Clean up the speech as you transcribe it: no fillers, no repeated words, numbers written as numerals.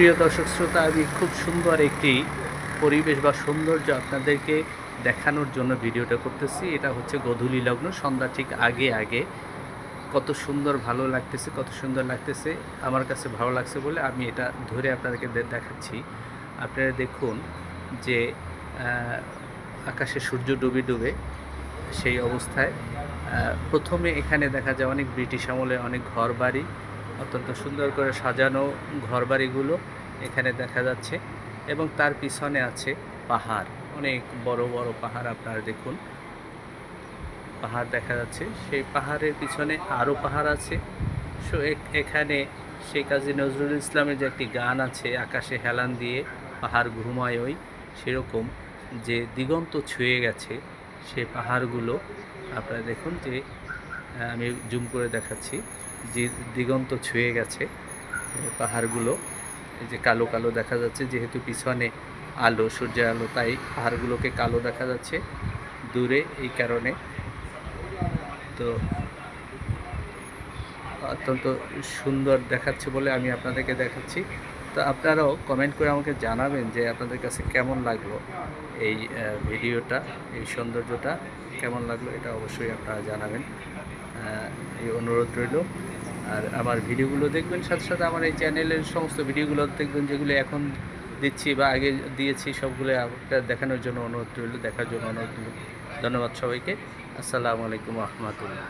প্রিয় দর্শক শ্রোতা, আমি খুব সুন্দর একটি পরিবেশ বা সৌন্দর্য আপনাদেরকে দেখানোর জন্য ভিডিওটা করতেছি। এটা হচ্ছে গোধূলি লগ্ন, সন্ধ্যা ঠিক আগে আগে। কত সুন্দর ভালো লাগতেছে, কত সুন্দর লাগতেছে, আমার কাছে ভালো লাগছে বলে আমি এটা ধরে আপনাদেরকে দেখাচ্ছি। আপনারা দেখুন যে আকাশে সূর্য ডুবে ডুবে সেই অবস্থায় প্রথমে এখানে দেখা যায় অনেক ব্রিটিশ আমলে অনেক ঘর বাড়ি, অত্যন্ত সুন্দর করে সাজানো ঘরবাড়িগুলো এখানে দেখা যাচ্ছে। এবং তার পিছনে আছে পাহাড়, অনেক বড় বড় পাহাড়। আপনারা দেখুন, পাহাড় দেখা যাচ্ছে, সেই পাহাড়ের পিছনে আরও পাহাড় আছে। সো এখানে শেখ কাজী নজরুল ইসলামের যে একটি গান আছে, আকাশে হেলান দিয়ে পাহাড় ঘুমায় ওই, সেরকম যে দিগন্ত ছুঁয়ে গেছে সেই পাহাড়গুলো। আপনারা দেখুন যে আমি জুম করে দেখাচ্ছি যে দিগন্ত ছুঁয়ে গেছে পাহাড়গুলো। এই যে কালো কালো দেখা যাচ্ছে, যেহেতু পিছনে আলো, সূর্যের আলো, তাই পাহাড়গুলোকে কালো দেখা যাচ্ছে দূরে, এই কারণে। তো অত্যন্ত সুন্দর দেখাচ্ছে বলে আমি আপনাদেরকে দেখাচ্ছি। তো আপনারাও কমেন্ট করে আমাকে জানাবেন যে আপনাদের কাছে কেমন লাগলো এই ভিডিওটা, এই সৌন্দর্যটা কেমন লাগলো, এটা অবশ্যই আপনারা জানাবেন। এই অনুরোধ রইল। আর আমার ভিডিওগুলো দেখবেন, সাথে সাথে আমার এই চ্যানেলের সমস্ত ভিডিওগুলো দেখবেন, যেগুলো এখন দিচ্ছি বা আগে দিয়েছি, সবগুলো আপনার দেখানোর জন্য অনুরোধ রইল, দেখার জন্য অনুরোধ রইল। ধন্যবাদ সবাইকে। আসসালামু আলাইকুম রহমতুল্লাহ।